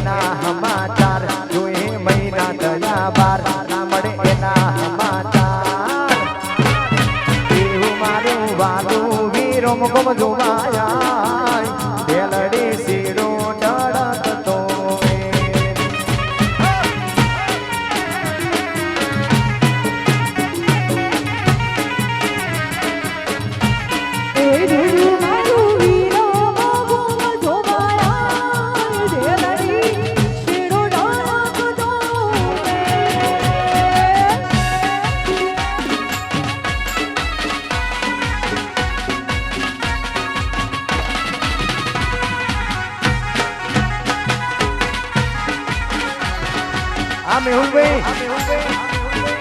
એના સમાચાર જોઈ મહિના થયા બાર ના મળે એના સમાચાર એવું મારું વાલું વીરો મુકમ જોવાયા બેલડી સીડો ડળકતો આ મેહુલભાઈ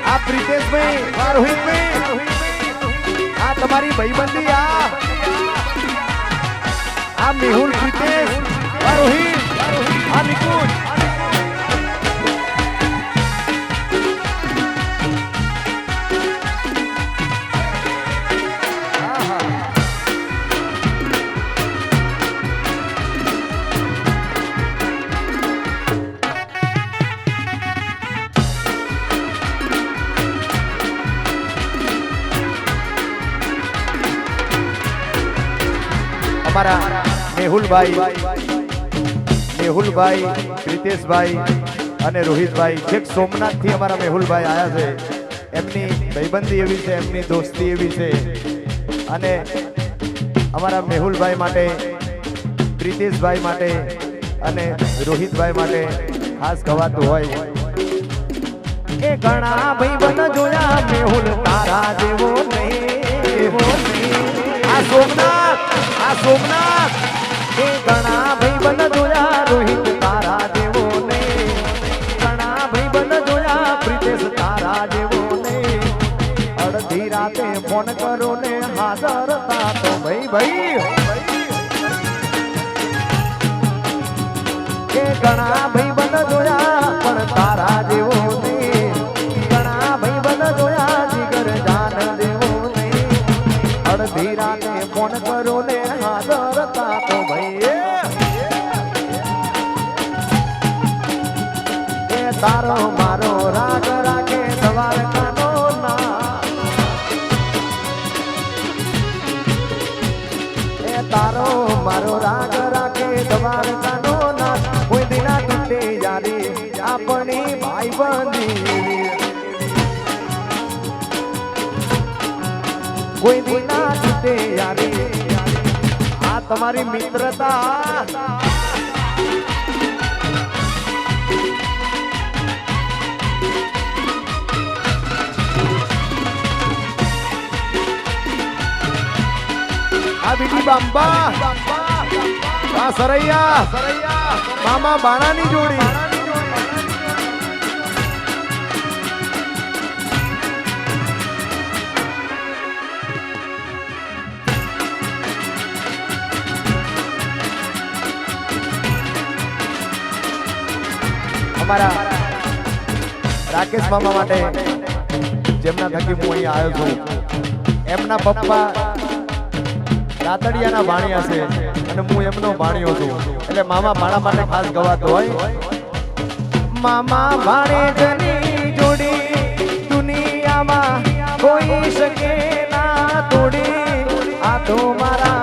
આ પ્રિતેશભાઈ આ રોહિતભાઈ આ તમારી ભાઈબંધી આ મેહુલ પ્રિતેશ આ રોહિત આ નિકુંજ हमारा मेहुलभाई प्रीतेशभाई અને રોહિતભાઈ છેક સોમનાથ થી અમારા મેહુલભાઈ આયા છે એમની ભાઈબંધી એવી છે એમની દોસ્તી એવી છે અને અમારા મેહુલભાઈ માટે પ્રીતેશભાઈ માટે અને રોહિતભાઈ માટે ખાસ ગવાતું હોય કે ઘણા ભાઈબંધ જોયા મેહુલ તારા જેવો નહીં આ સોમનાથ એ ઘણા ભાઈબંધ જોયા રોહિત તારા જેવો નહીં ઘણા ભાઈબંધ જોયા પ્રીતેશ તારા જેવો નહીં અડધી રાતે ફોન કરો ને હાજર તા તો ભાઈ કે ઘણા ભાઈબંધ જોયા પણ તારા જેવો નહીં ઘણા ભાઈબંધ જોયા જીગર જાન જેવો નહીં અડધી રાતે ફોન કરો ને હાજર તા તો ભાઈ એ તારો મારો રાગ રાખે દ્વારકાનો ના એ તારો મારો રાગ રાખે દ્વારકાનો ના કોઈ દિના તૂટે યારી આપણી ભાઈબંધી કોઈ દિના તૂટે યારી આ તમારી મિત્રતા આ બીજી બાંબા આ સરૈયા મામા બાણાની જોડી અમારા રાકેશ મામા માટે જેમના થકી હું અહીં આવ્યો છું એમના પપ્પા રાતડિયાના ભાણિયા છે અને હું એમનો ભાણિયો છું એટલે મામા ભાણા માટે ખાસ ગવાતો હોય મામા ભાણેજની જોડી દુનિયામાં કોઈ શકે ના તોડી આ તો મારા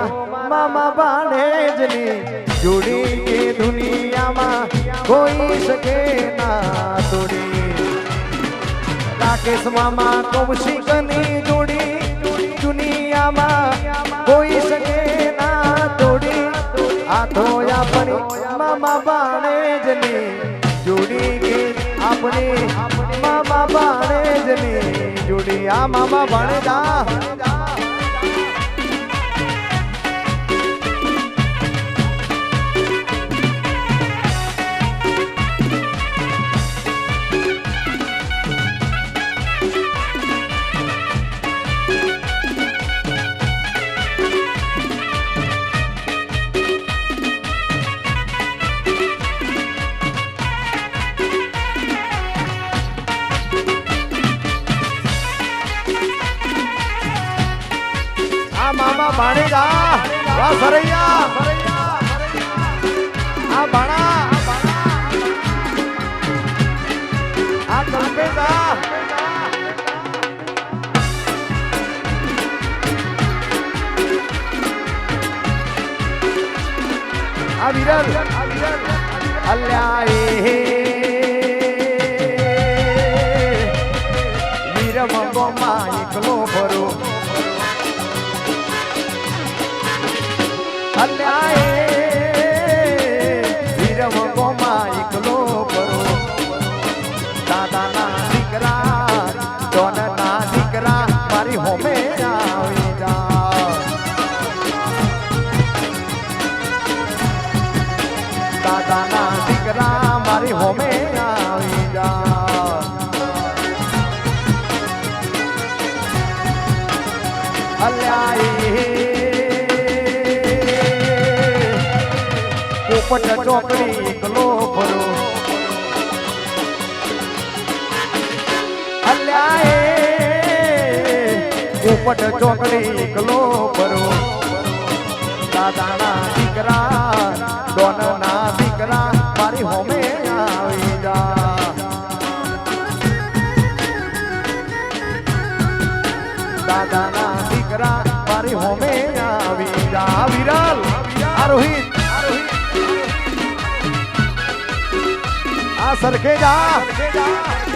મામા ભાણેજની જોડી કે દુનિયામાં કોઈ શકે ના તોડી રાકેશ મામા કૌશિકની જોડી દુનિયામાં કોઈ શકે ના તોડી આ તો આપણી મામા ભાણેજની જોડી કે આપણી મામા ભાણેજની જોડી આ મામા ભાણેજા મામા ભાણેજા વાહ સરૈયા આ ભાણા વિરલ અલ્યા એ વીરમ ગોમાં એકલો ભરો અલ્યા એ વીરમ ગોમાં એકલો ભરો દાદાના દીકરા ડોનના દીકરા મારી હોમે આવી જા દાદાના દીકરા મારી હોમે આવી જા અલ્યા એ પોપટ ચોકડી એકલો ભરો અલ્યા એ પોપટ ચોકડી એકલો ભરો દાદાના દીકરા ડોનના દીકરા મારી હોમે આવી જા દાદાના દીકરા મારી હોમે આવી જા વિરલ આ રોહિત આ સરખે જા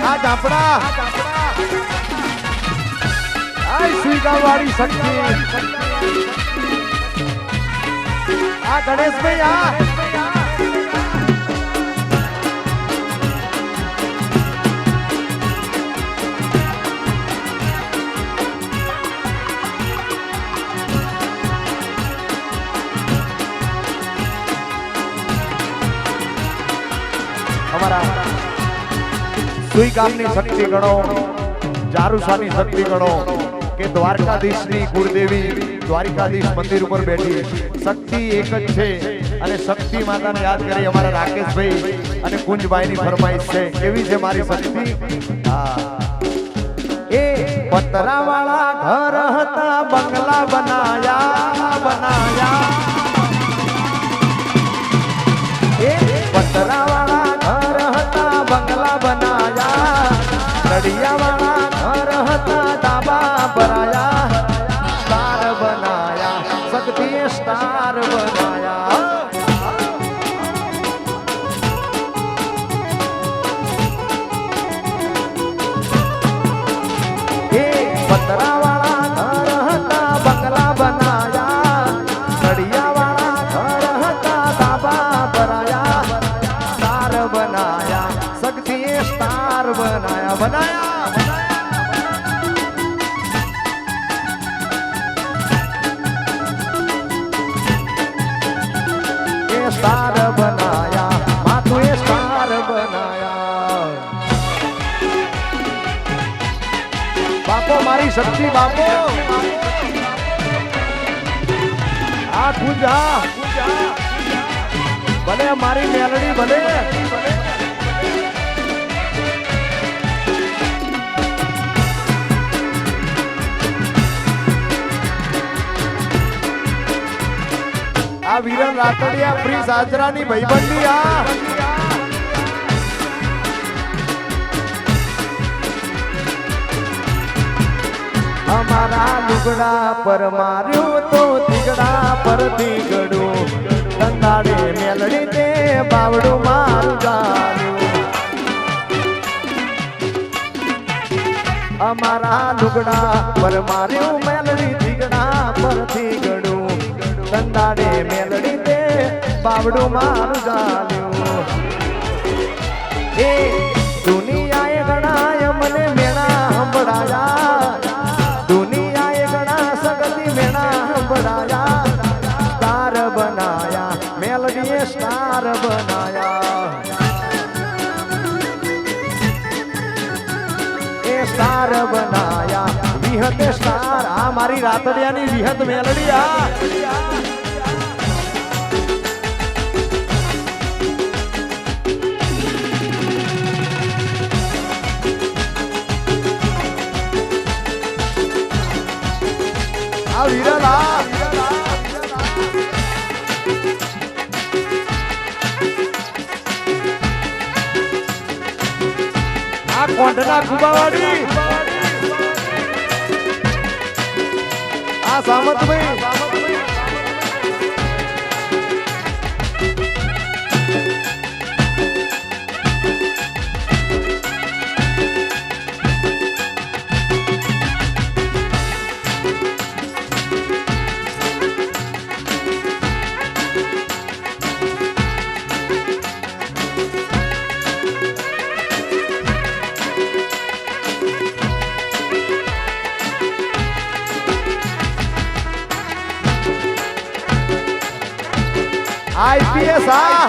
આ ઝાપડા આ સુઈગા વાળી શક્તિ આ ગણેશભાઈ આ અમારા સુઈ ગામની શક્તિ ગણો જારુસાની શક્તિ ગણો કે દ્વારકાધીશની કુળદેવી દ્વારકાધીશ મંદિર ઉપર બેઠી શક્તિ એક જ છે અને શક્તિ માતાને યાદ કરી અમારા રાકેશભાઈ અને કુંજભાઈની ફરમાઈશ છે કેવી છે મારી શક્તિ હા એ પતરાવાળા ઘર હતા બંગલા બનાયા એ પતરાવાળા ઘર હતા બંગલા બનાયા નડિયાવાળા ઘર હતા ડાબા ભરાયા સ્ટાર બનાયા શક્તિએ સ્ટાર બનાયા એ પતરાવાળા ઘર હતા બંગલા બનાયા નડિયાવાળા ઘર હતા ડાબા ભરાયા સ્ટાર બનાયા શક્તિએ સ્ટાર બનાયા स्टार बनाया मातु ये स्टार बनाया बापो मारी शक्ति बापो आ पूजा भले मारी मेलडी भले આ વીરલ રાતડિયા પ્રી સાજરાની ભાઈબંધી આ અમારા લુગડા પર માર્યું તો દીગડા પર દીગડું દંદાડે મેલડી તે બાવડું મારું ગાયું અમારા લુગડા પર માર્યું મેલડી દીગડા પર દીગડું દંદાડે મેલડી તે બાવડું મારું ગાલ્યું એ દુનિયાએ ગણાય મને મેણા સંભળાયા દુનિયાએ ગણા સગતી મેણા સંભળાયા સ્ટાર બનાયા મેલડીએ સ્ટાર બનાયા એ સ્ટાર બનાયા વિહતે સ્ટાર આ મારી રાતડિયાની વિહત મેલડી આ વિરલ આ કોંઢના કુબાવાડી આ સામતભાઈ આઈપીએસ આ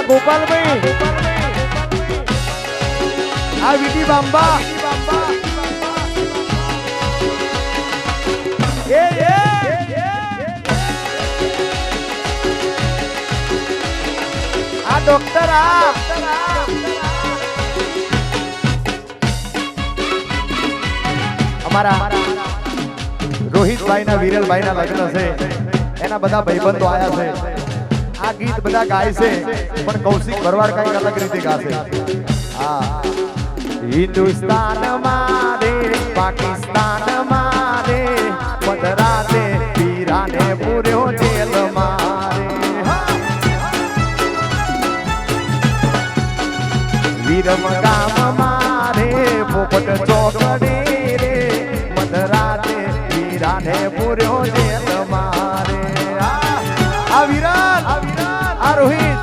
ગોપાલભાઈ આ વીટી બાંબા આ ડોક્ટર અમારા રોહિતભાઈ ના વિરલભાઈ ના લગ્ન છે એના બધા ભાઈબંધો આયા છે આ ગીત બધા ગાય છે પણ કૌશિક ભરવાડ કઈ અલગ રીતે ગાશે હા હિન્દુસ્તાન મારે પાકિસ્તાન મારે મધરાતે પીરાને પૂર્યો જેલ મારે વીરમ ગામ મારે પોપટ ચોકડી રે મધરાતે પીરાને પૂર્યો જેલ મારે આ વિરાટ આ રોહિત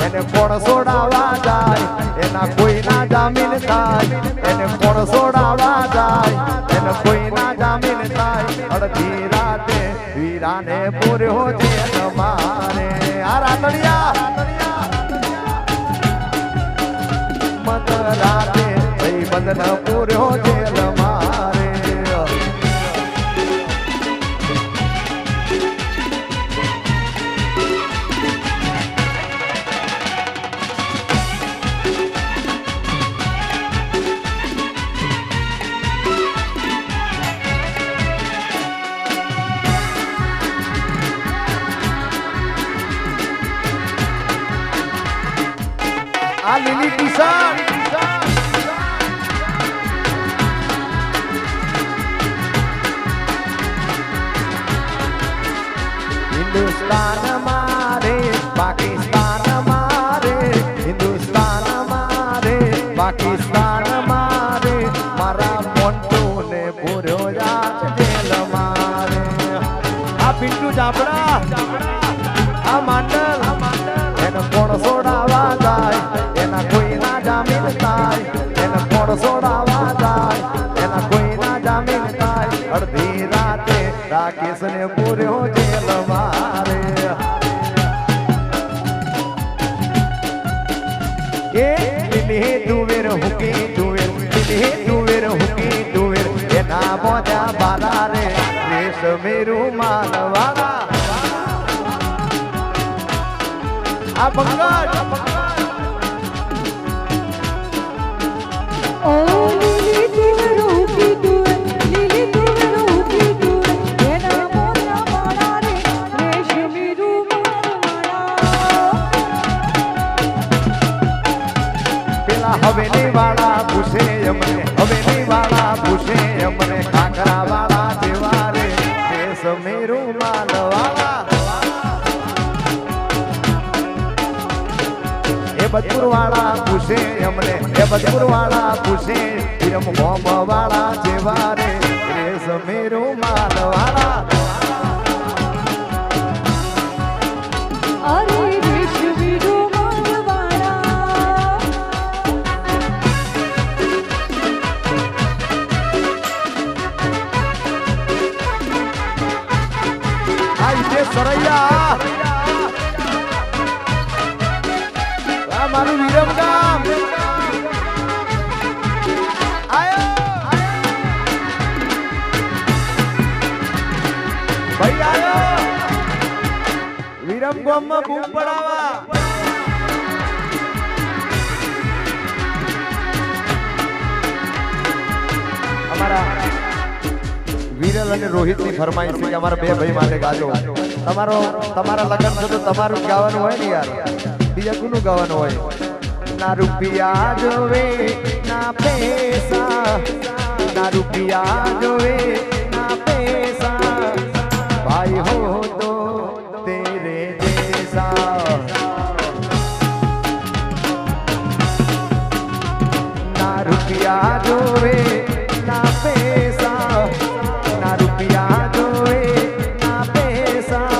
એને કોણ છોડાવા જાય એના કોઈના જામીન થાય એને કોણ છોડાવા જાય એને કોઈના જામીન થાય અડધી રાતે વીરાને પૂર્યો જેલ મારે આ રાતડિયા મધરાતે ભાઈબંધને પૂર્યો જેલ મારે આ લીલી ટી-શર્ટ હિન્દુસ્તાન મારે પાકિસ્તાન મારે હિન્દુસ્તાન મારે પાકિસ્તાન મારે મારા મોન્ટુને પૂર્યો જેલ મારે આ પિન્ટુ ચાપડા આ માંડલ એને કોણ છોડાવા જાય એના કોઈના જામીન થાય એને કોણ છોડાવા જાય એના કોઈના જામીન થાય અડધી રાતે રાકેશને પૂર્યો જેલ મારે એ દિલ્હી તુવેર હુકી તુવેર દિલ્હી તુવેર હુકી તુવેર એના મોજા બાલા રે રેશમી રૂમાલવાળા આ બંગાળ ઓ લીલી તુવેર હુકી તુવેર લીલી તુવેર હુકી તુવેર એના મોજા બાલા રે રેશમી રૂમાલવાળા પેલા હવેલી વાળા પૂછે અમને હવેલી વાળા પૂછે અમને કાકરા વાળા જેવા રે રેશમી રૂમાલવાળા બદપુર વાળા પૂછે અમને એ બદપુર વાળા પૂછે વીરમ ગોમ વાળા જેવા રે રેશમી રૂમાલ વાળા અરે રેશમી રૂમાલવાળા આ ઈજે સરૈયા મારું વિરમ ગામ આયો ભાઈ આયો વિરમ ગામમાં બૂમ પડાવા અમારા વિરલ અને રોહિત ની ફરમાઈશ છે કે અમારા બે ભાઈ માટે ગાજો તમારા લગ્ન છે તો તમારું જ ગાવાનું હોય ને યાર બીજા કોનું ગાવાનું હોય ના રૂપિયા જોવે ના પૈસા ના રૂપિયા જોવે ના પૈસા ભાઈ હો તો તેરે જૈસા ના રૂપિયા જોવે ના પૈસા ના રૂપિયા જોવે ના પૈસા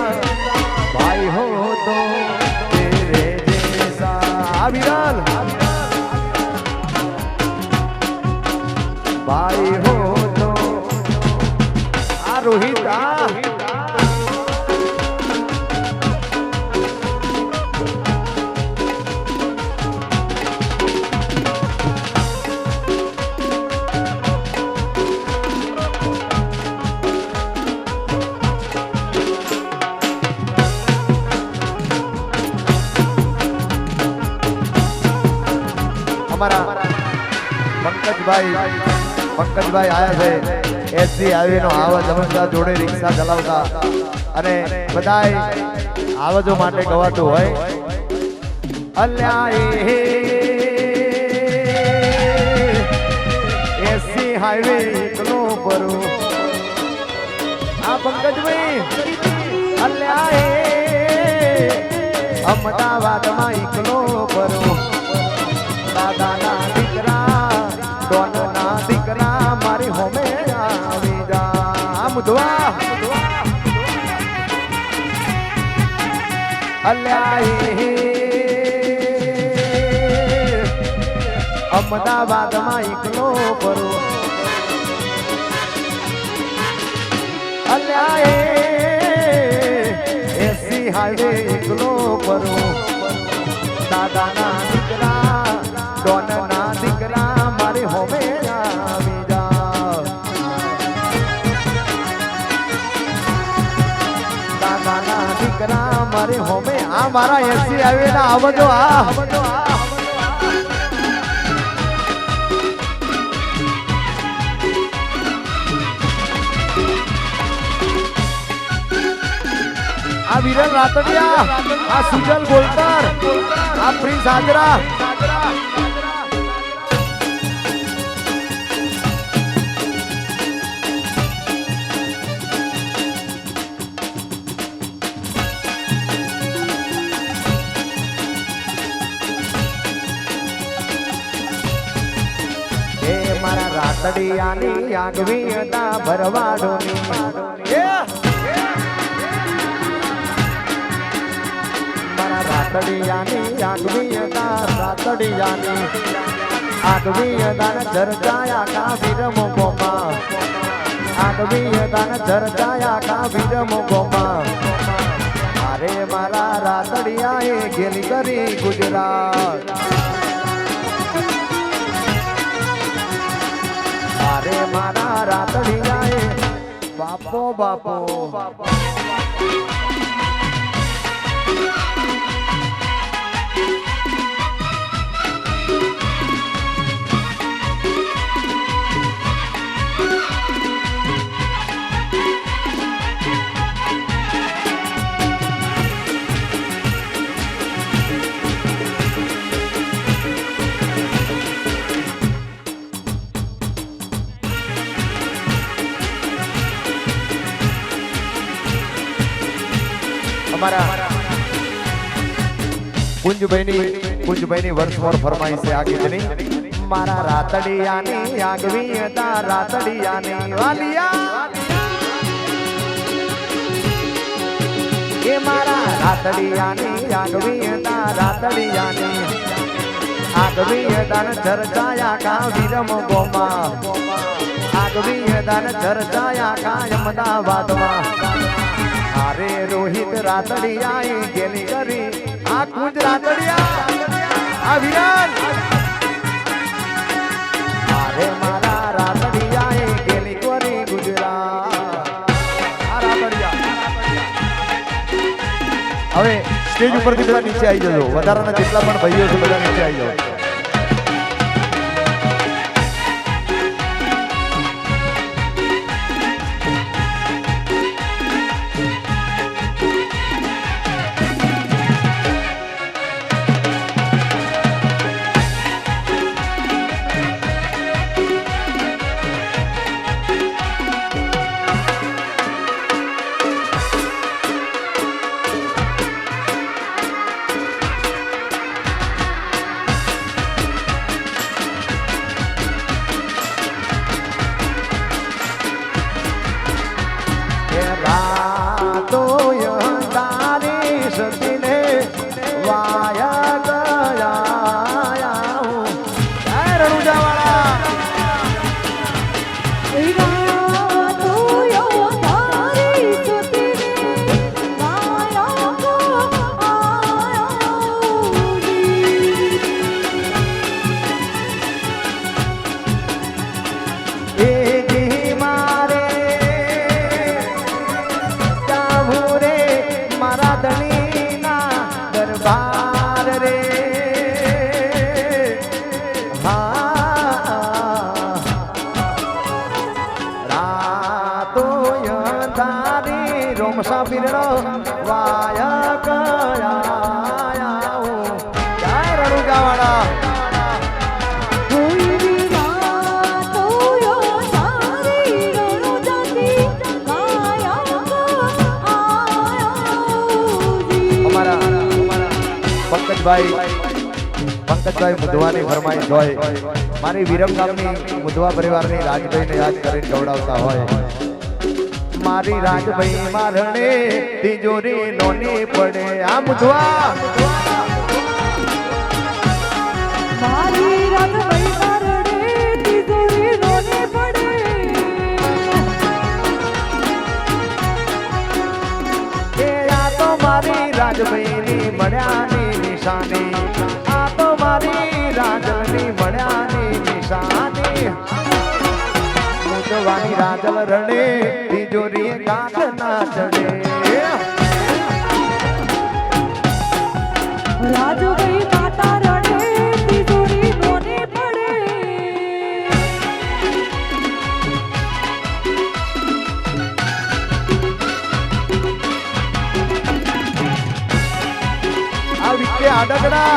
ભાઈ હો તો વિરલ ભાઈ હો તો અમારા પંકજભાઈ આયા છે એસજી હાઈવે નો આવાજ અમરદાર જોડે રિક્ષા ચલાવતા અને બધાય આવાજો માટે ગવાતું હોય અલ્યા એસજી હાઈવે એકલો પરો આ પંકજભાઈ અલ્યા અમદાવાદમાં એકલો પરો દાદાના દીકરા ડોનના દીકરા મારી હોમે આવી જા મુદવા અલ્યા અમદાવાદમાં એકલો પરો અલ્યા એસી હાઈવે એકલો પરો દાદાના દીકરા ડોનના દીકરા મારી હોમે આવી જા દાદાના દીકરા મારી હોમે આ મારા એસી હાઈવે ના આવજો આ વિરલ રાતડિયા આ સુજલ બોલતર આ પ્રિન્સ હાજરા એ મારા રાતડિયાની આગવી હતા ભરવાડોની રાતડિયાની આગવી દાન ચર્ચાયા કા વીરમ ગોમા આગવી દાન ચર્ચાયા કા વીરમ ગોમા મારે મારા રાતડિયાએ ગેલી કરી ગુજરાત મારે મારા રાતડિયાએ બાપો બાપો અમારા કુંજભાઈની વર્ષભર ફરમાઈ છે આ ગીતની મારા રાતડિયાની આગવી હતા રાતડિયાની વાલિયા એ મારા રાતડિયાની આગવી હતા રાતડિયાની આગવી દાન ચર્ચાયા કા વીરમ ગોમા આગવી દાન ચર્ચાયા કા અમદાવાદમાં અરે રોહિત રાતડિયાએ ગેલી કરી આ કુંજ રાતડિયા આ વિરાન અરે મારા રાતડિયાએ ગેલી કરી ગુજરાત આ રાતડિયા હવે સ્ટેજ ઉપરથી બધા નીચે આવી જજો વધારાના જેટલા પણ ભાઈઓ છે બધા નીચે આવી જાઓ પંકજભાઈ મુધવાની ફરમાઈશ હોય, મારી વિરમ ગામની મુધવા પરિવારની રાજભાઈને યાદ કરીને ગવડાવતા હોય, મારી રાજભાઈ મારણે તિજોરી નોની પડે આ મુધવા મારી રાજભાઈ મારણે તિજોરી નોની પડે એ આ તો મારી રાજભાઈની મળ્યાની નિશાની, આ તો મારી રાજલની મળ્યાની નિશાની, મુધવાની રાજલ રણે તિજોરી કાંઠ ના ચડે રાજભાઈ માતા રડે તિજોરી નોની પડે આ વિકે આડગડા,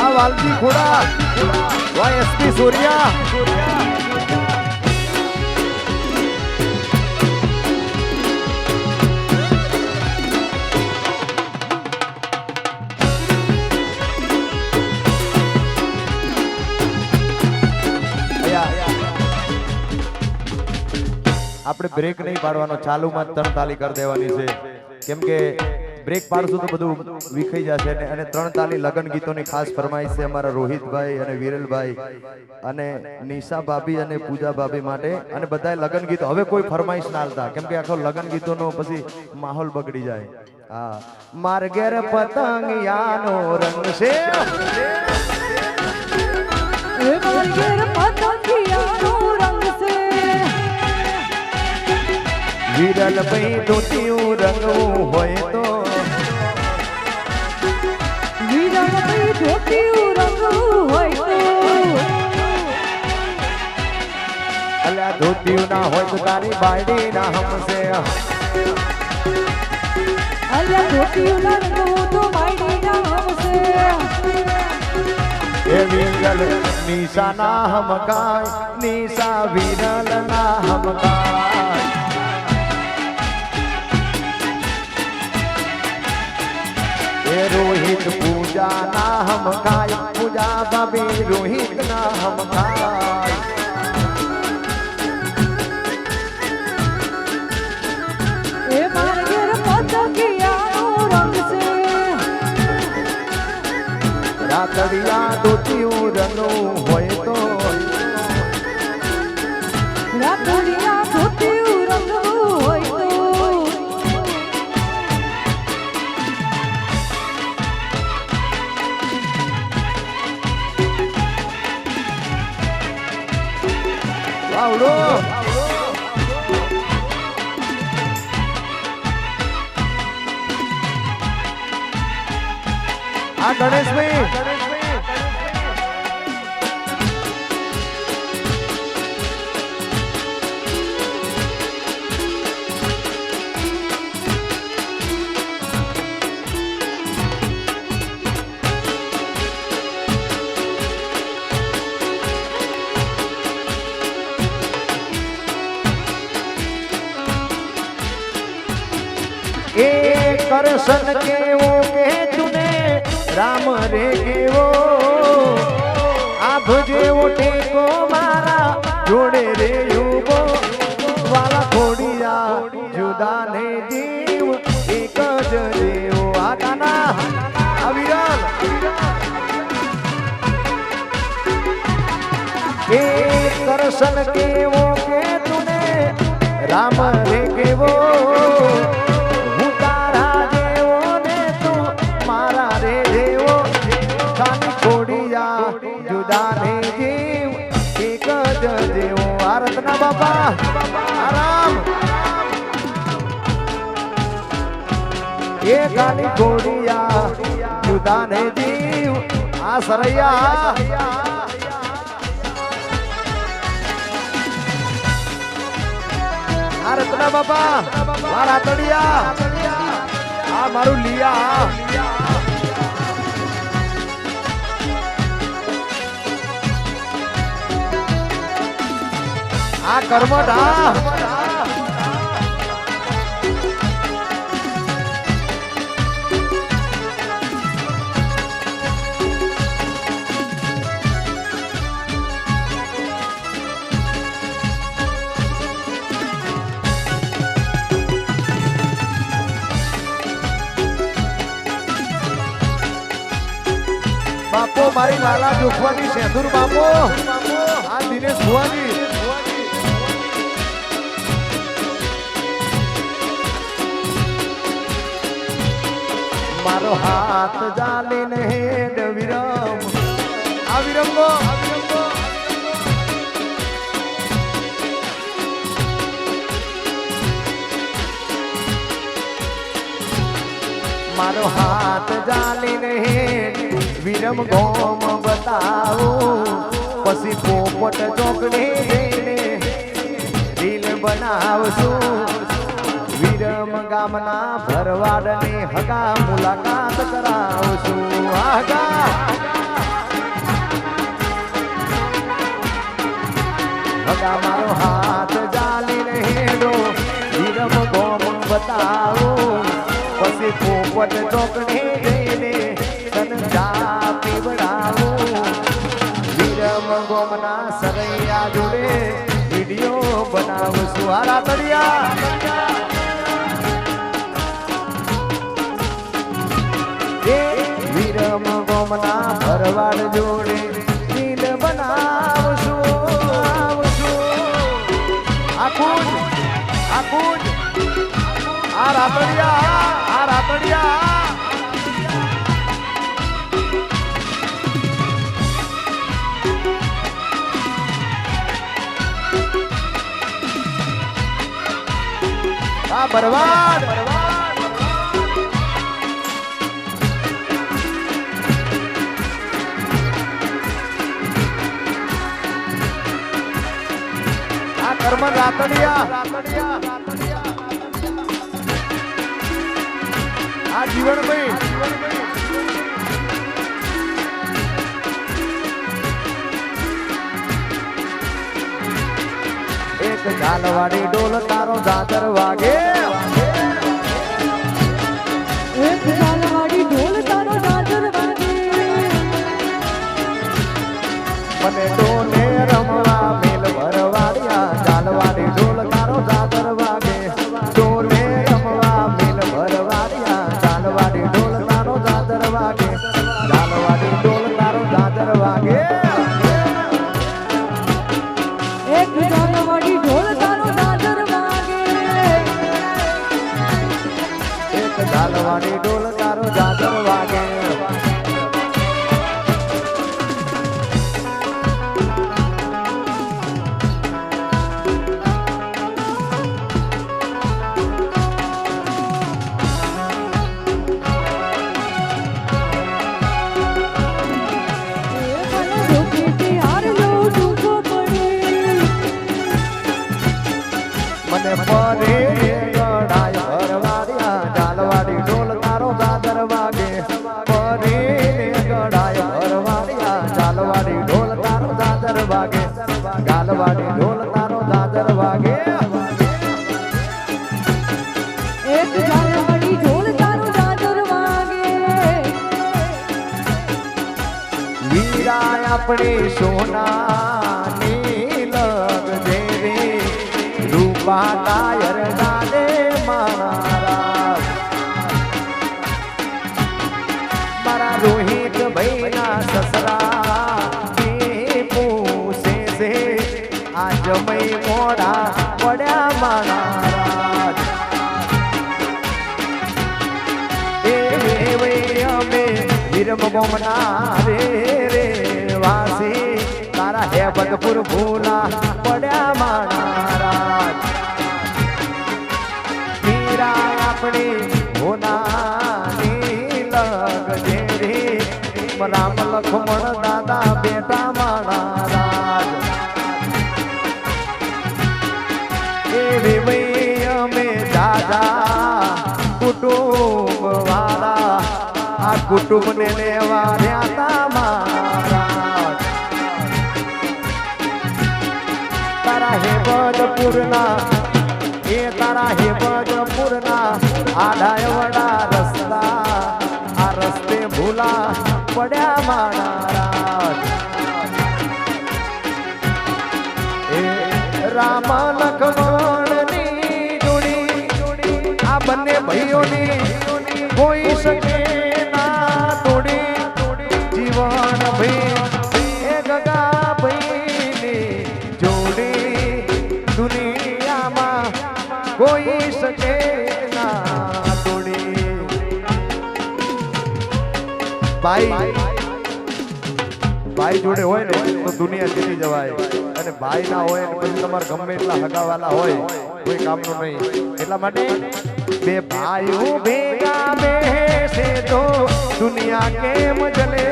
આ વાલજી ખોડા, વાય એસપી સોરિયા, આપણે બ્રેક નહીં પાડવાનો, ચાલુમાં જ 3 તાલી કરી દેવાની છે, કેમ કે બ્રેક પાડશું તો બધું વિખાઈ જશે અને 3 તાલી લગન ગીતોની ખાસ ફરમાઈશ છે અમારા રોહિતભાઈ અને વિરલભાઈ અને નિશા ભાભી અને પૂજા ભાભી માટે, અને બધાએ લગન ગીતો હવે કોઈ ફરમાઈશ ના હાલતા, કેમ કે આખો લગન ગીતોનો પછી માહોલ બગડી જાય. હા, માર ઘેર પતંગિયાનો રંગ છે, એ મારી ઘેર પતંગિયાનો રંગ છે વિરલભાઈ ધોતિયું રંગવું હોય તો, વિરલભાઈ ધોતિયું રંગવું હોય તો અલ્યા ધોતિયું ના હોય તો તારી બાયડી ના હમશે, અલ્યા ધોતિયું રંગવું તો બાયડી ના હમશે એ વિરલ નિશા ના હમકાય, નિશા વિરલ ના હમકાય, એ રોહિત પૂજા ના હમકાય, પૂજા ભાભી રોહિત ના હમકાય, એ મારા ઘેર પતંગિયાનો રંગ છે રાતડિયા ધોતિયું રંગવું હોય તો, રાતડિયા ધોતિયું રંગવું હોય તો વાવડો આ ગણેશભાઈ એ કરશન કેવો કે તુને રામ રે કેવો, આભ જેવો ટેકો મારા જોડે રે યુબો, વાલા ખોડિયા જુદા ને જીવ એક જ દેવો, આ કાના આ વિરલ એ કરશન કેવો કે તુને રામ રે કેવો, જુદા ને જીવ એક જ દેવો, આ રત્ના બાપા આરામ એ ગાલી ઘોડિયા જુદા ને જીવ, આ સરૈયા આ રત્ના બાપા આ રાતડિયા આ મારું લિયા આ કર્મઠ બાપો મારી લાલા જોખવાની સેંદુર બાપો આ દિનેશ ભુવાની મારો હાથ જાલીને હેડ વિરમ આ વિરમો મારો હાથ જાલીને હેડ વિરમ ગોમ બતાવું પછી પોપટ ચોકડી જઈને રીલ બનાવશું વિરમ ગામના ભરવાડની હગા મુલાકાત કરાવશું હગા મારો હાથ જાલીને હેડો વિરમ ગોમ બતાવું પછી પોપટ ચોકડી જઈને તન ચા પીવડાવું વિરમ ગોમના સરૈયા જોડે વિડીયો બનાવશું આ રાતડિયા વિરમ ગોમના ભરવાડ જોડે રીલ બનાવશું આખું આ રાતડિયા આ ભરવાડ આ કર્મન રાતડિયા આ જીવનભાઈ એક ઝાલવાડી ડોલ તારો દાદર વાગે એક ઝાલવાડી ઢોલ તારો દાદર વાગે મને ડોલે રમવા મેલ ભરવાડિયા ઝાલવાડી ડોલ તારો દાદર વાગે ડોલે રમવા મેલ ભરવાડિયા ઝાલવાડી ડોલ તારો દાદર વાગે ઝાલવાડી ડોલ તારો દાદર વાગે એક ઝાલવાડી ઢોલ તારો દાદર વાગે એક ઝાલવાડી ડોલ તારો દાદર વાગે મને પરે ગડાય ભરવાડિયા ઝાલવાડી ડોલ તારો દાદર વાગે પરે ગડાય ભરવાડિયા ઝાલવાડી ડોલ તારો દાદર વાગે ઝાલવાડી ડોલ તારો દાદર વાગે એક ઝાલવાડી ઢોલ તારો દાદર વાગે વીરાય આપણે સોનાની લગ જેવી રૂપા ટાયર ગાડે મારા રોહિત ભાઈના સસરા પૂછે છે આજ મય મોડા પડ્યા મારા અમે વિરમ ગોમના રે વાસી તારા હેબતપુર ભૂલા પડ્યા મારા મીરા આપણે હોનાની લગ જેરી રામ લક્ષ્મણ દાદા બેટા મારા એવી ભાઈ અમે દાદા કુટુંબ વાળા આ કુટુંબ ને લેવા રહ્યા મારા તારા હેબતપુરના એ તારા હેબતપુરના આડાય વડા રસ્તા આ રસ્તે ભૂલા પડ્યા મારા એ રામ લક્ષ્મણની જોડી આ બંને ભાઈઓની કોઈ શકે ના તોડી જીવન ભાઈ જોડે હોય ને તો દુનિયા જીતી જવાય અને ભાઈ ના હોય ને પછી તમારે ગમે એટલા હગાવાલા હોય કોઈ કામનું નહીં એટલા માટે બે ભાઈઓ ભેગા બેસે તો દુનિયા કેમ જલે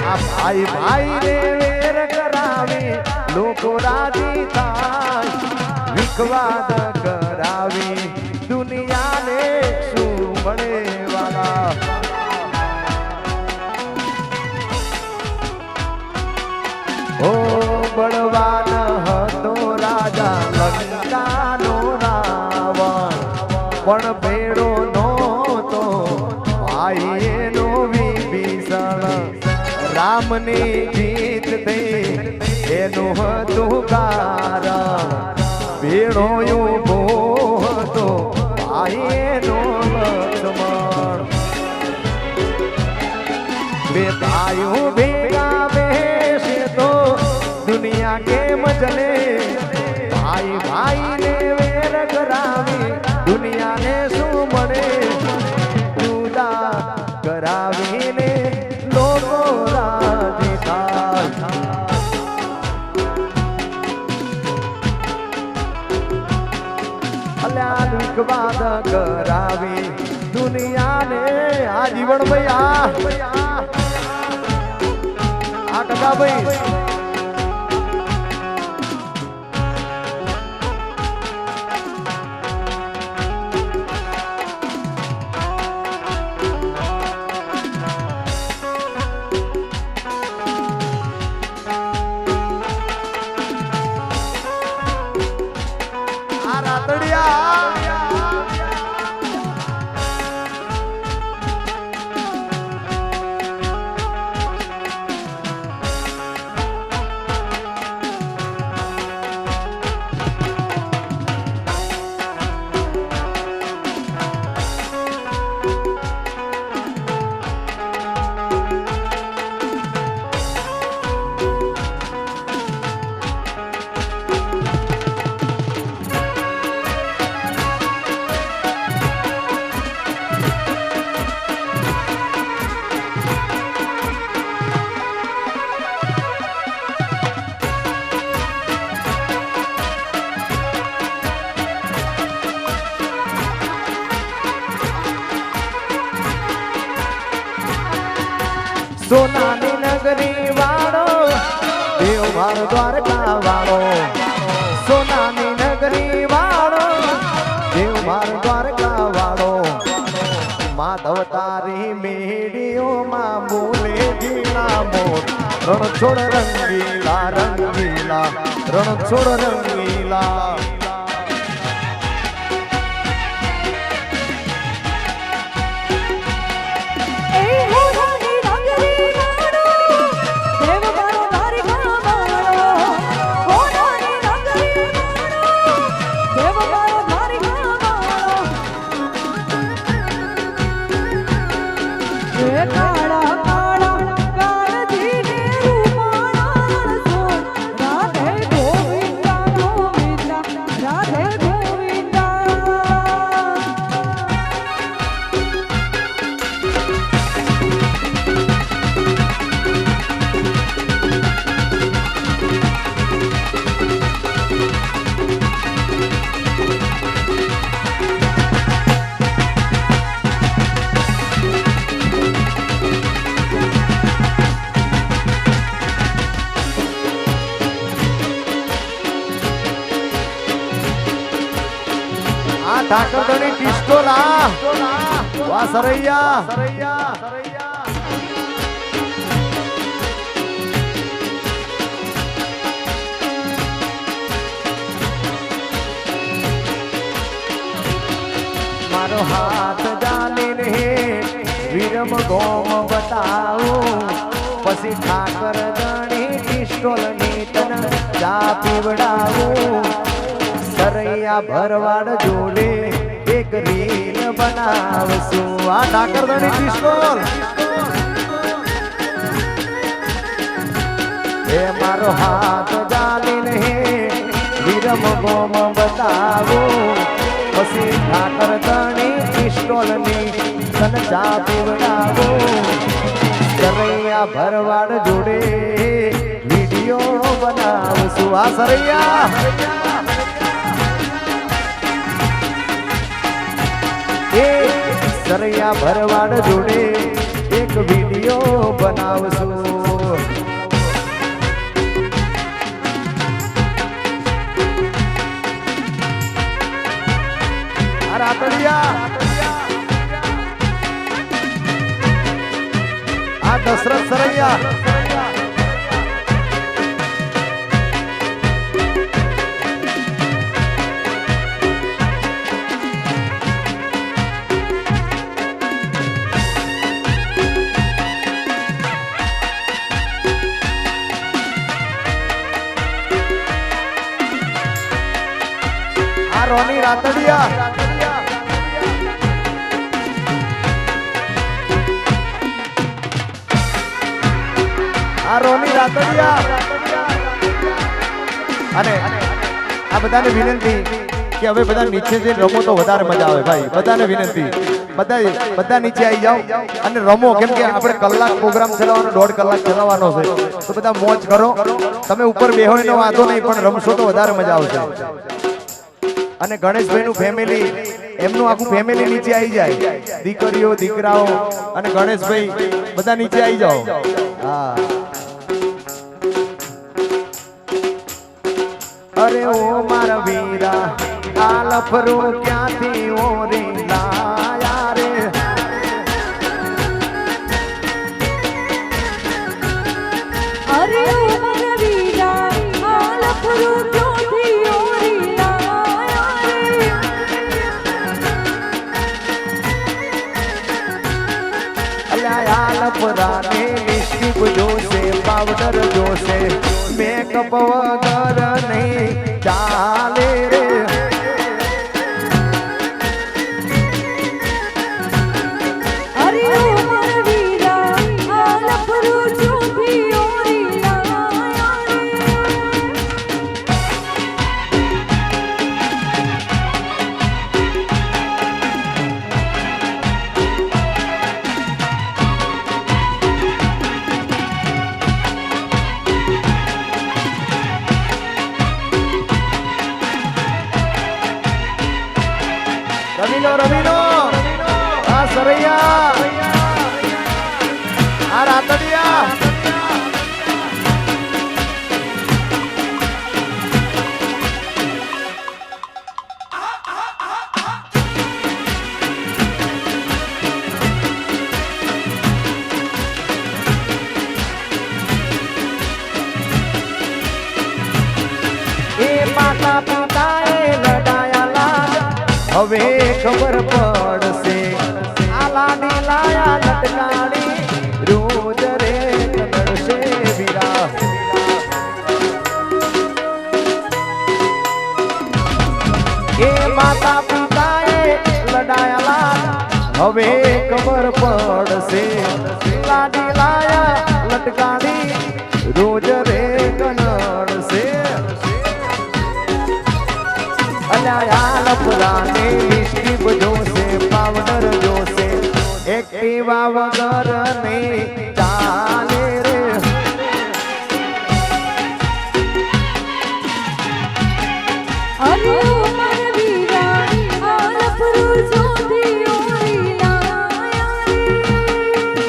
આ ભાઈ ભાઈ ને વેર કરાવે લોકો રાજી થાય વિખવાદ કરાવી દુનિયાને શું મળે વાલા ઓ બળવાન હતો રાજા લંકાનો રાવણ પણ ભેડો નહોતો ભાઈ એનો વિભીષણ રામની જીત થઈ એનું હતું કારણ ભેડો ઉભો હતો ભાઈ એનો લક્ષ્મણ બે ભાઈઓ ભેગા બેસે તો દુનિયા કેમ ચલે ભાઈ ભાઈને વેર કરાવી દુનિયાને શું મળે જુદા કરાવીને લોકો રાજી થાય અલ્યા વિખવાદ કરાવી દુનિયાને આ જીવન ભાઈ આ ટકા ભાઈ સોનાની નગરી વાળો દેવ મારો દ્વારકા વાળો સોનાની નગરી વાળો દેવ મારો દ્વારકા વાળો માધવ તારી મેડીઓમાં બોલે જીણા મોર રણ છોડ રંગીલા રંગીલા રણ છોડ રંગીલા ઠાકરધણી પિસ્તોલા વાહ સરૈયા મારો હાથ જાલીને વિરમ ગોમ બતાવું પછી ઠાકરધણી પિસ્તોલની તન ચા પીવડાવું સરૈયા ભરવાડ જોડે એક રીલ બનાવશું આ ઠાકરધણી પિસ્તોલ એ મારો હાથ જાલીને વિરમ ગોમ બતાવું પછી ઠાકરધણી પિસ્તોલની તન ચા પીવડાવું સરૈયા ભરવાડ જોડે વિડિયો બનાવશું આ સરૈયા એ સરૈયા ભરવાડ જોડે એક વિડિયો બનાવશું આ રાતડિયા આ દશરથ સરૈયા આ રોની રાતડિયા આ રોની રાતડિયા અને આ બધાને વિનંતી કે હવે બધા નીચે જઈને રમો તો વધારે મજા આવે ભાઈ બધાને વિનંતી બધા નીચે આવી જાઓ અને રમો કેમ કે આપણે કલાક પ્રોગ્રામ ચલાવવાનો 1.5 કલાક ચલાવવાનો છે તો બધા મોજ કરો તમે ઉપર બેહોનો વાંધો નહીં પણ રમશો તો વધારે મજા આવશે અને ગણેશભાઈ નું ફેમિલી એમનું આખું ફેમિલી નીચે આવી જાય દીકરીઓ દીકરાઓ અને ગણેશભાઈ બધા નીચે આવી જાઓ હા અરે ઓ મારા વીરા આ લફરો ક્યાંથી ઓરી લાયા રે અરે ઓ મારા વીરા આ લફરો ક્યાંથી ઓરી લાયા રે અલ્યા આ લફરાને લિપસ્ટિક જોશે પાવડર જોશે મેકઅપ વગર નહીં ચાલે રે અરે ઓ મારા વીરા આ લફરો ક્યાંથી ઓરી લાયા રે રમીનો આ સરૈયા આ રાતડિયા એ માતા પિતાએ લડાયા હવે ખબર પડશે આ લાડી લાયા લટકાડી રોજ રે કનડશે વીરા એ માતા પિતાએ લડાયા હવે ખબર પડશે લાડી લાયા લટકાડી રોજ રે કનડશે અલ્યા લફરાને લિપસ્ટિક જોશે પાવડર જોશે એક્ટિવા વગર નહીં ચાલે રે અરે ઓ મારા વીરા આ લફરો ક્યાંથી ઓરી લાયા રે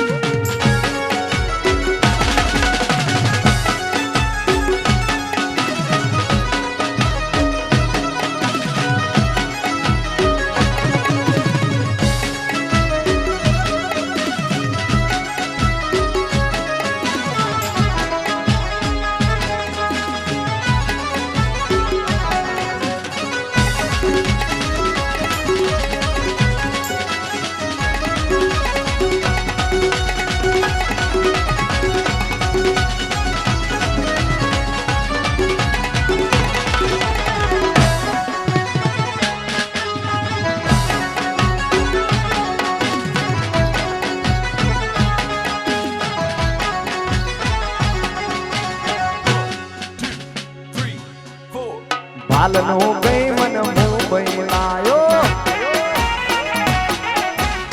હાલનો ગઈ મન મુંબઈ લાયો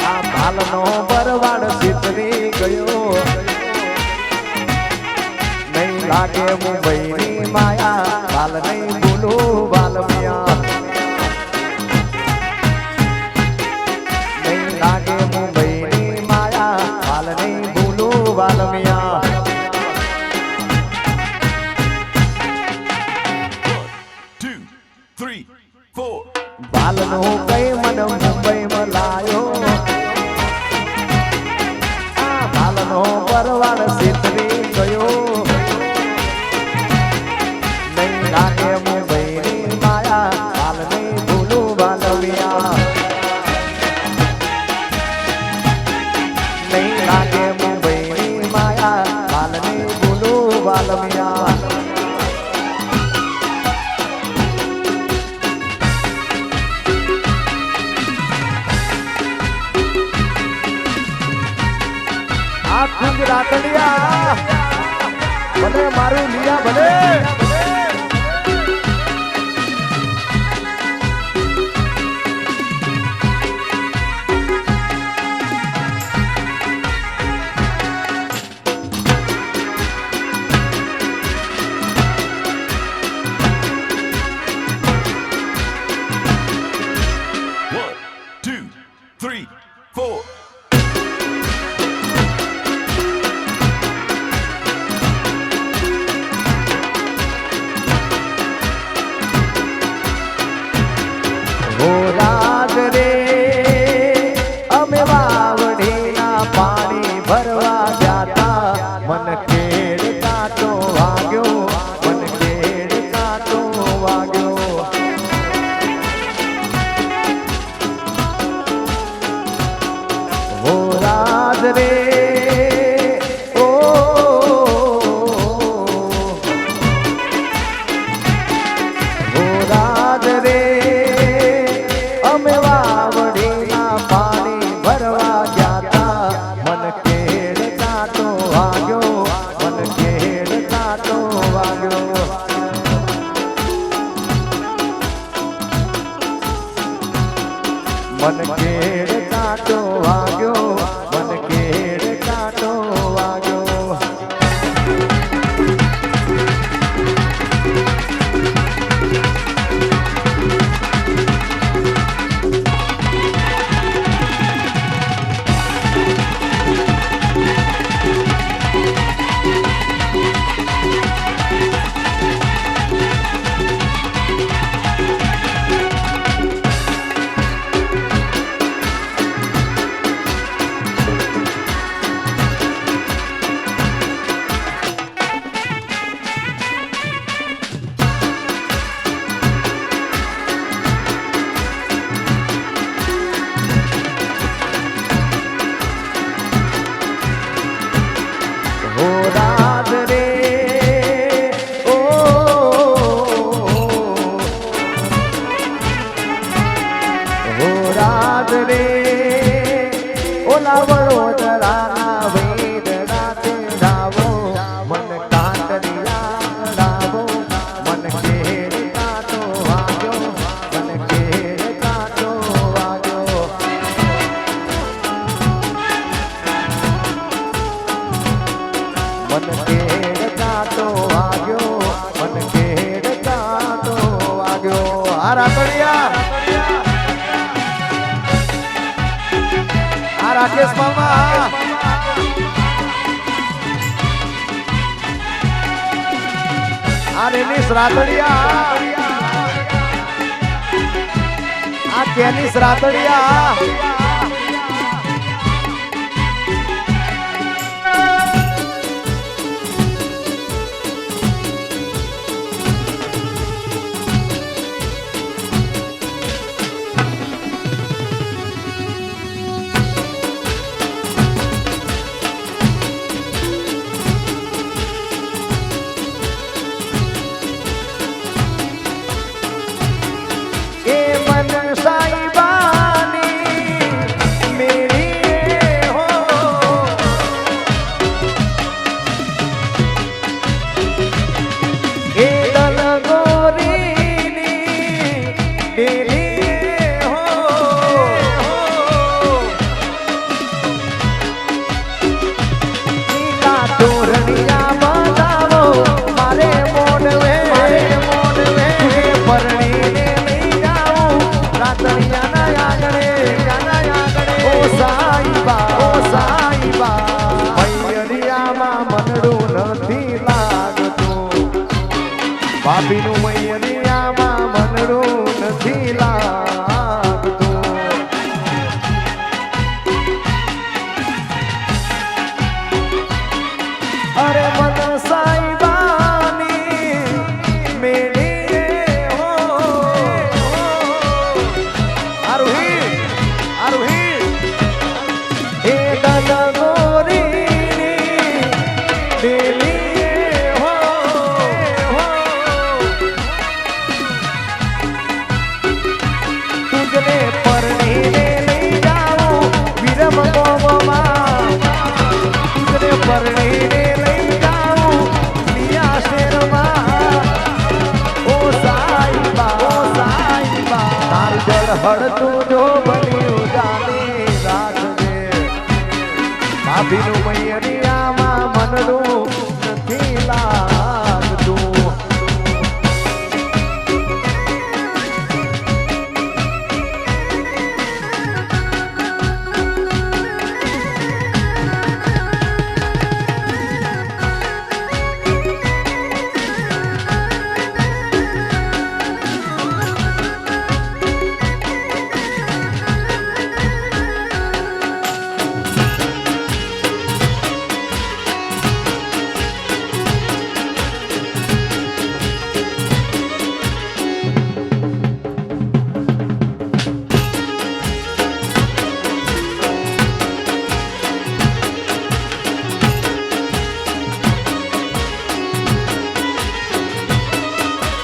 આ ભાલનો બરવાડ સિતરી ગયો લાગે મુંબઈની માયા બાલ નહીં ભૂલું બાલમિયા નહીં લાગે મુંબઈની માયા બાલ નહીં ભૂલું બાલમિયા બાલનો કઈ મન મુંબઈમાં લાયો આ બાલનો પરવાળ સીતરી ગયો નહીં લાગે મુંબઈની માયા બાલ નહીં ભૂલું બાલમિયા નહીં લાગે મુંબઈની માયા બાલ નહીં ભૂલું બાલમિયા રાતડિયા ભલે મારું લીયા ભલે મન કેડ કાંટો વાગ્યો મન કેડ કાંટો વાગ્યો ઓલા વડોદરાના વેદનાતે ડાવો મન કાંટરિયા ડાવો મન કેડ કાંટો વાગ્યો મન કેડ કાંટો વાગ્યો મન કેડ કાંટો વાગ્યો મન કેડ કાંટો વાગ્યો આ રાતડિયા રાકેશ મામા આ રેનીસ રાતડિયા આ કેનીસ રાતડિયા સાઈબાની મૈયરિયામાં મનડું નથી લાગતું ભાભીનું મૈયરિયામાં મનડું નથી લાગતું અરે મન સાઈબાની મેળીએ હો આરોહી આરોહી એ દાદા ગોરીની મેળીએ હો તુજને પરણીને લઈ જાઉં વિરમ ગોમમાં તુજને પરણીને હળતું જો બન્યું જાને રાખજે ભાભીનું મૈયરિયામાં મનડું નથી લાગતું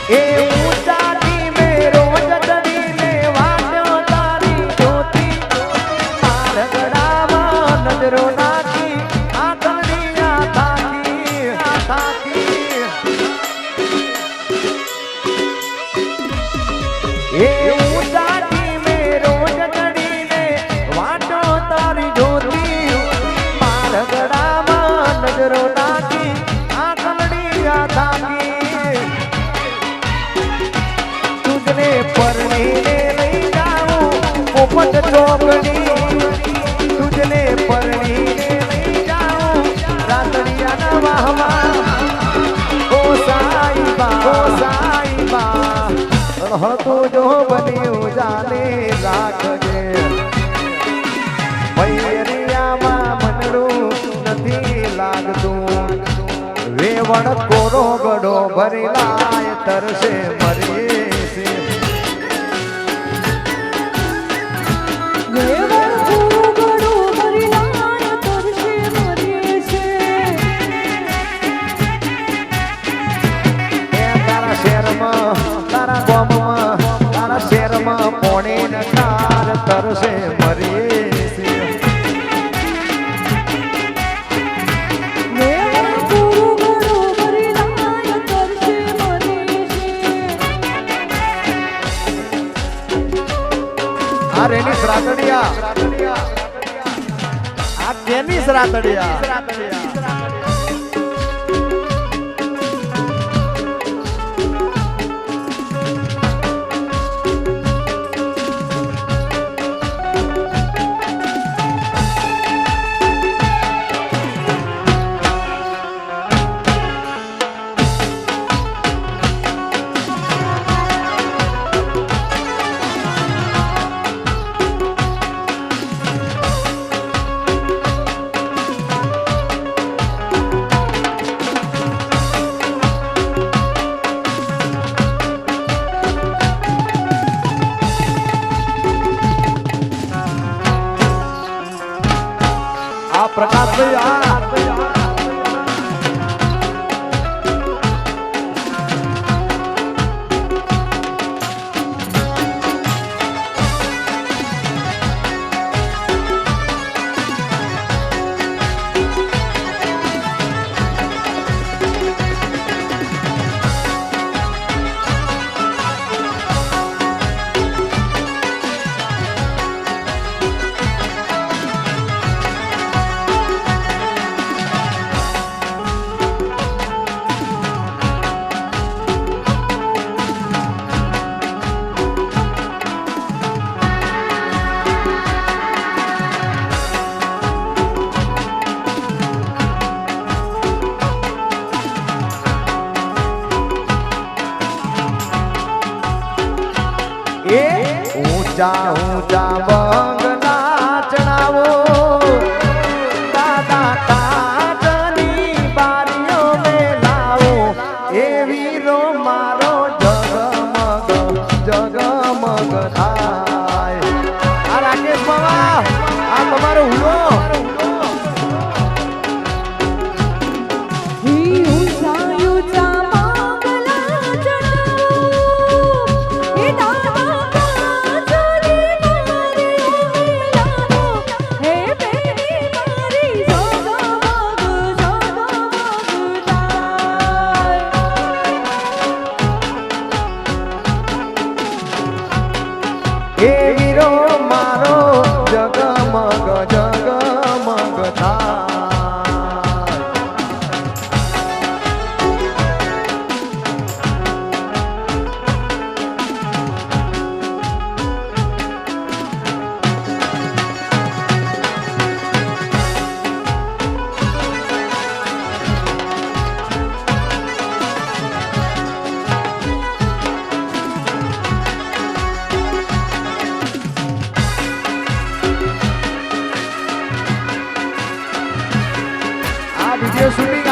એ ઊંચાથી મે રોજ ચડી લેવાડ્યો તારી જ્યોતિ મારગડામાં નજરો નાખી આંગળીયા થાકી થાકી એ ઊંચાથી મે રોજ ચડી લેવાડ્યો તારી જ્યોતિ મારગડામાં નજરો નાખી આંગળીયા થાકી તુજને પરણીને લઈ જાઉં પોપટ ચોકડી તુજને પરણીને લઈ જાઉં રાતડિયાના વાહમાં ઓ સાઈબા હતું જો બન્યું જાને રાખજે મૈયરિયામાં મનડું નથી લાગતું વેવણ કોરો ગડો ભરી લાય તરસે મરીએ તારા ગામમાં તારા શહેરમાં પોણે નકાર તરસે મરીએ આ રેની શ્રાતડિયા આ કેની શ્રાતડિયા ઊંચા ઊંચા બંગલા ચડાવો દાદા કાચની બારીઓ મેલાવો એ વીરો મારો જગમગ જગમગ થાય આ રાકેશ બાબા આ તમારો હુલો એ વીરો મારો જગમગ જગમગ થાય વિડીયો શૂટિંગ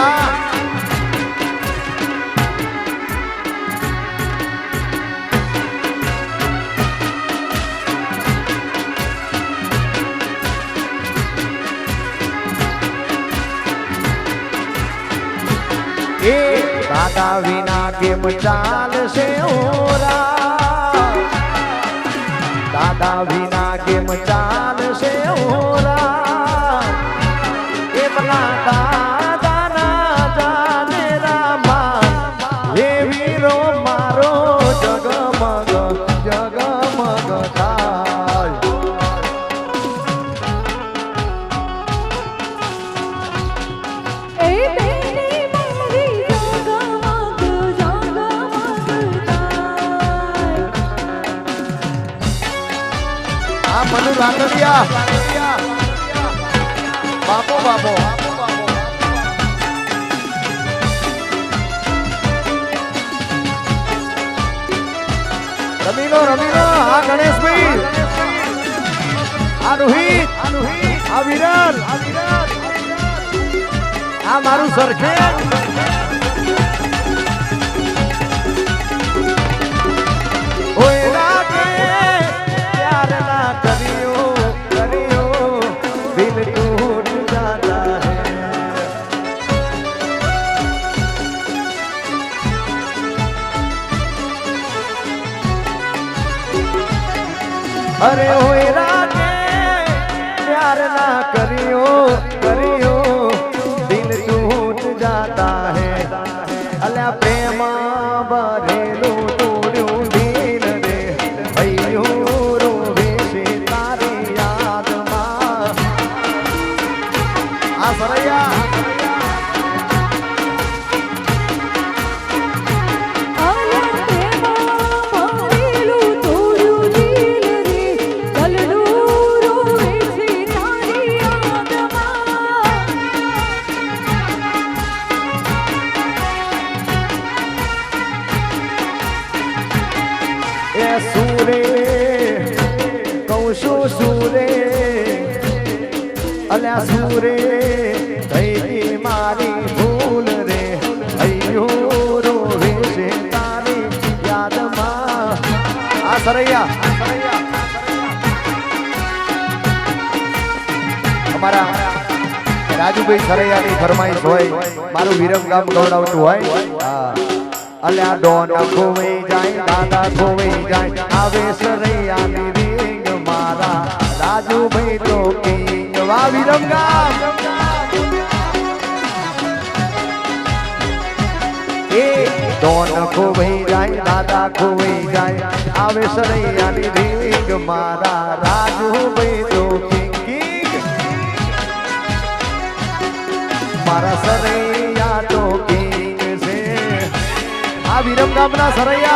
એ દાદા વિના કેમ ચાલશે ઓરા દાદા વિના કેમ ચાલશે ઓરા એ બના મનુ રાંગડિયા બાપો બાપો રમીનો આ ગણેશભાઈ આ રોહિત આ વિરલ આ મારું સરખેજ अरे होए रागे प्यार ना करियो करियो दिल टूट जाता है अल्या प्रेम भरेलू तोड़ू दिल रे भैयो रोवे से तारी याद मां आ सरैया सूरे कौशो सूरे अल्या सूरे थई मारी भूल रे अयो रोवे से तारी याद मां आ सरैया हमारा राजूभाई सरैयानी फरमाइश होय मारू विरम गाम गवડાવતું હોય હા अल्या डोन खोवे जाए दादा खोवे जाए आवे सरैयानी रिंग मारा राजू भाई तो किंग वा विरम गाम ए डोन खोवे जाए दादा खोवे जाए आवे सरैयानी रिंग मारा राजू भाई तो किंग मारा सरैया तो किंग आ विरम गामना सरैया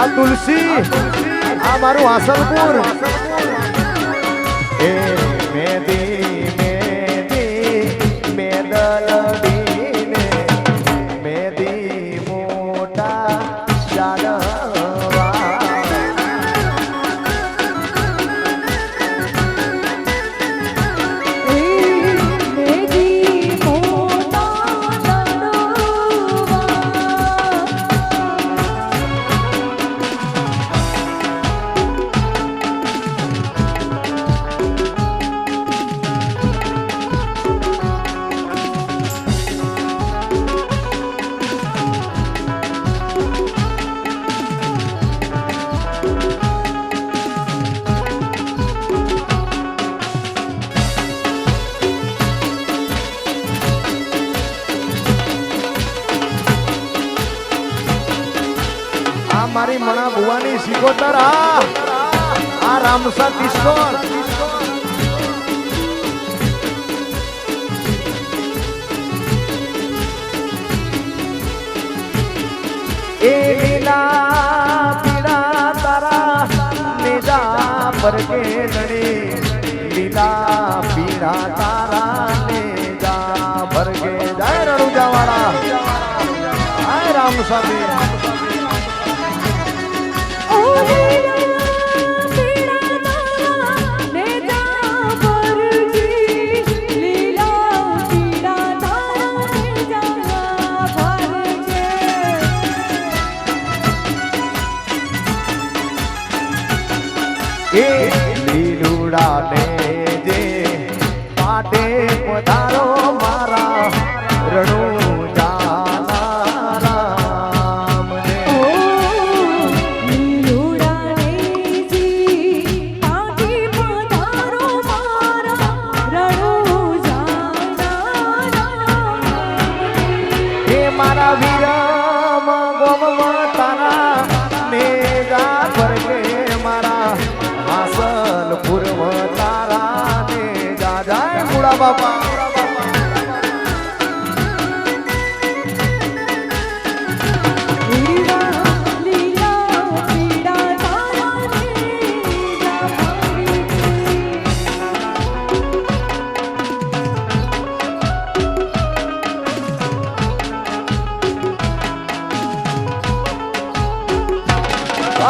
આ તુલસી આ મારું આસલપુર એ મેદી મેદી મેદલડીને મેદી મોટા ચાલવા મેદી મોટા ચાલવા આ મારી મણા ભુવાની સિકોતર આ રામસા કિશોર એ લીલા પીળા તારા નેજા પરકે લડી લીલા પીળા તારા નેજા પરકે જાય રણુજા વાળા આય રામસા ઓ લીલા પીળા તારા નેજા પરજી લીલા પીળા તારા નેજા પરજે એ લીલુડા ને જે પાટે પધારો મારા રણુ જાના રામ ને એ મારા વીરમ ગોમમાં તારા નેજા પરગે મારા હાસલપુરમાં તારા નેજા જાય ગુડા બાપા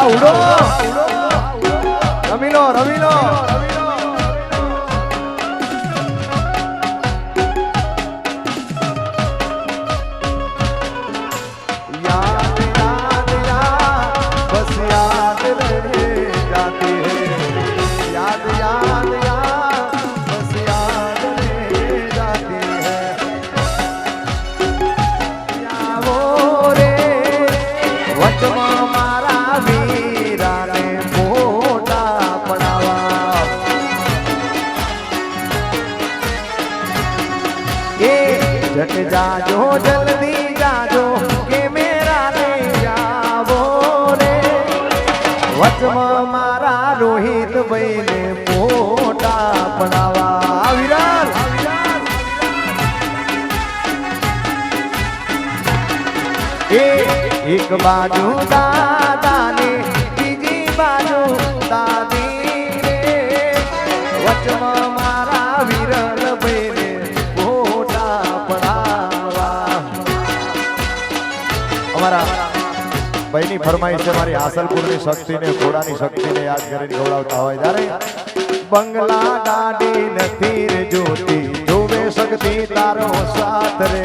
ઉડો રમી લો યાદ યાદ યાદ બસ યાદ રહે જાતે હૈ યાદ યાદ યાદ બસ યાદ રહે જાતે હૈ આવો રે વચમાં મારા વીરાને મોટા પડાવા એ જટ જાજો જલ્દી જાજો કે મેરા ને જાવો રે વચમાં મારા રોહિત ભાઈને મોટા પડાવા વિરાર એક બાજુ દાદા ને બીજી બાજુ દાદી રે વચમાં મારા વિરલ ભાઈને મોટા પડાવા અમારા ભાઈની ફરમાઈશ છે મારી હાસલપુરની શક્તિને ઘોડાની શક્તિને યાદ કરીને ગૌડાવતા હોય ત્યારે બંગલા ગાડી નથી રે જોતી જોવે શક્તિ તારો સાથ રે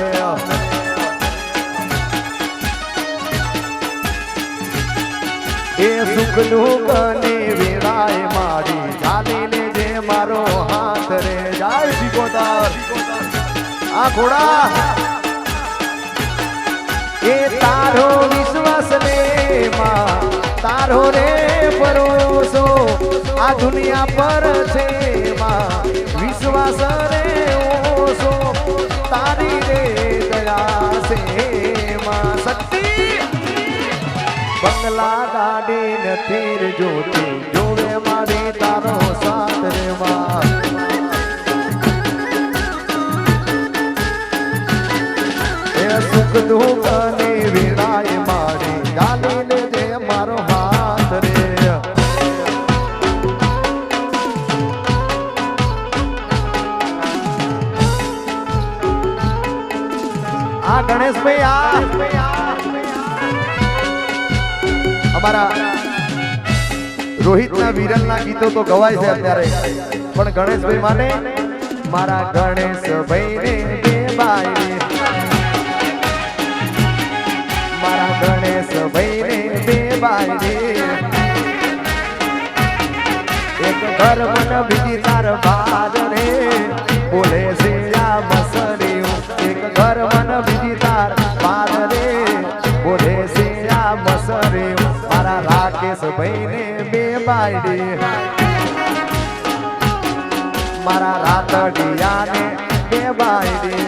એ સુખનું કને વેળાએ મારી ચાલી લેજે મારો હાથ રે જાય સિકોતર આ ઘોડા એ તારો વિશ્વાસ ને માં તારો રે ભરોસો આ દુનિયા પર છે માં વિશ્વાસ રે ઓસો તારી રે દયા છે માં શક્તિ બંગલા ગાડી નથી રે જોતી જોવે મારી તારો સાથ રે માં એ સુખ દુઃખ ને વેળાએ મારી ગાલી લેજે મારો હાથ અમારા રોહિતના વિરલના ગીતો તો ગવાય છે અત્યારે, પણ ગણેશભાઈ માને મારા ગણેશભાઈને બે બાઈ, મારા ગણેશભાઈને બે બાઈ, એક ઘર મન બીજી તાર બાર રે બોલે છે આ મસરીયું, એક ઘર મન બીજી તાર બાર રે બોલે છે આ મસરીયું, મારા રાકેશભાઈને બે બાયડી, મારા રાતડિયાને બે બાયડી,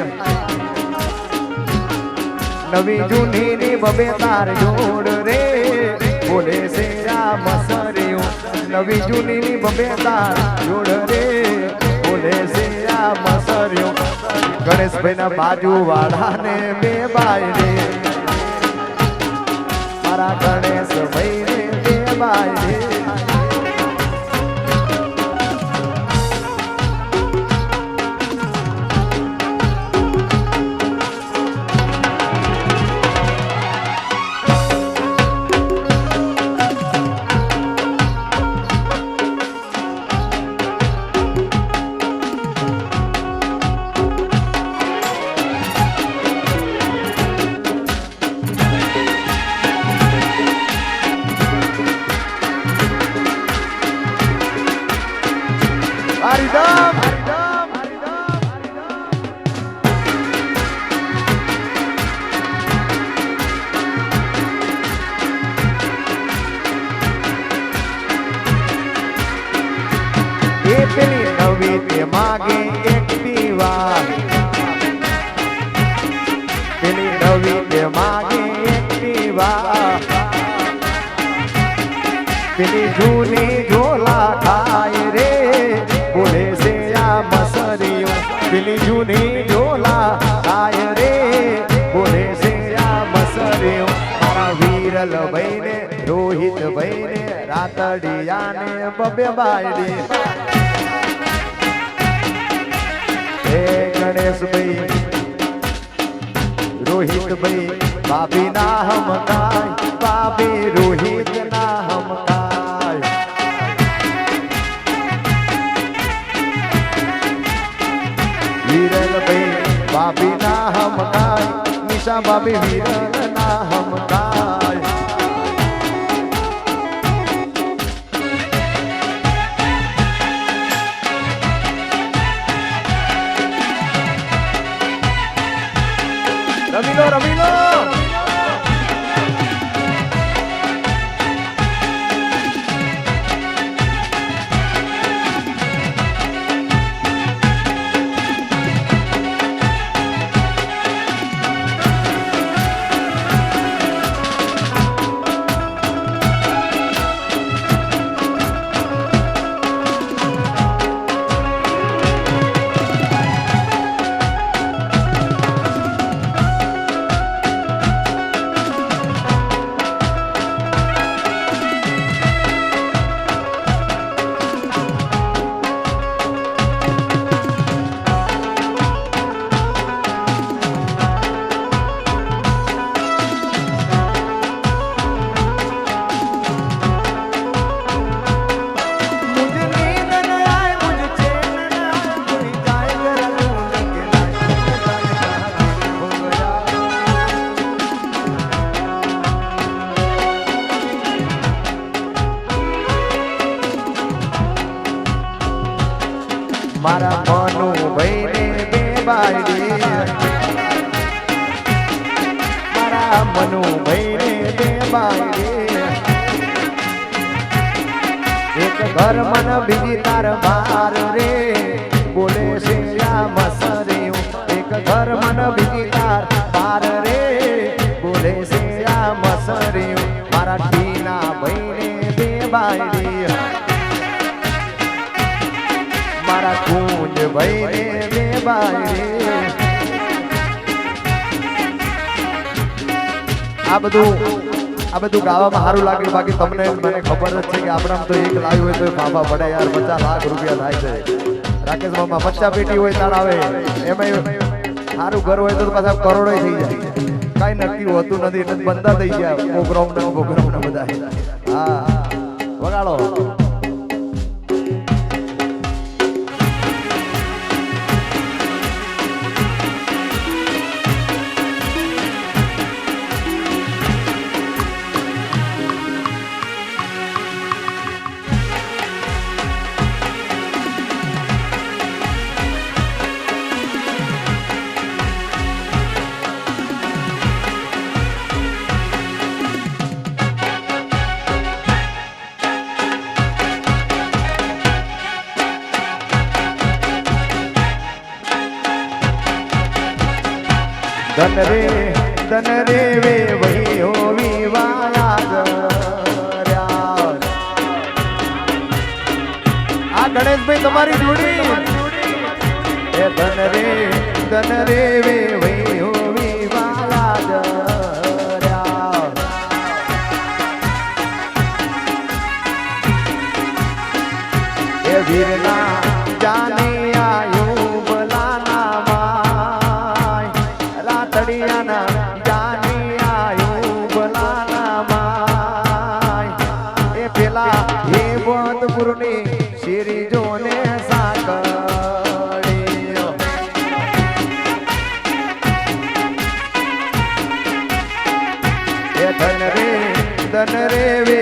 નવી જૂની ની બબે તાર જોડ રે બોલે છે આ મસરીયું, નવી જૂની ની બબે તાર જોડ રે બોલે છે આ મસરીયું, ગણેશભાઈ ના બાજુ વાળાને બે બાયડી, મારા ગણેશભાઈને બે બાયડી. હરિદમ હરિદમ એ પેલી નવી તે માગે એક્ટિવા, પેલી નવી તે માગે એક્ટિવા, પેલી જૂની ઝોલા ખાય રે બોલે છે આ મસરીયું, પેલી જૂની ઝોલા ખાય રે બોલે છે આ મસરીયું, મારા વિરલભાઈને રોહિતભાઈને રાતડિયાને બબે બાયડી, હે ગણેશભાઈ રોહિતભાઈ ભાભી ના હમકાય, ભાભી રોહિત ના હમકાય, વિરલભાઈ ભાભી ના હમકાય, નિશા ભાભી વિરલ ના હમકાય. રમી લો રમી લો. મારા મનુભાઈને બે બાયડી, મારા મનુભાઈને બે બાયડી, એક ઘર મન બીજી તાર બાર રે બોલે છે આ મસરીયું, એક ઘર મન બીજી તાર બાર રે બોલે છે આ મસરીયું, મારા ટીના ભાઈને બે બાયડી, મારા કુંજ ભાઈને બે બાયડી. આ બધું ગાવામાં સારું લાગે, બાકી તમને મને ખબર જ છે કે આપણામાં તો એક લાવ્યું હોય તો ફાફા પડે યાર, 50 લાખ રૂપિયા થાય છે. રાકેશ મામા 50 પેટી હોય તાર આવે, એમાં સારું ઘર હોય તો પાછા કરોડો થઈ જાય. કાંઈ નક્કી હોતું નથી એટલે બંધા થઈ ગયા પ્રોગ્રામ બધા. હા વગાડો. ધન રે વે વહી હોવી વાલા ગર્યા. આ ગણેશભાઈ તમારી જોડી. એ ધન રે વે વહી હોવી વાલા ગર્યા. એ વીરના જાને આયો બલાના માય રાતડિયાના જાને આયો બલાના માય. એ પેલા હે બોધપુરની શેરી જોને સાંકળ્યો. એ ધન રે વે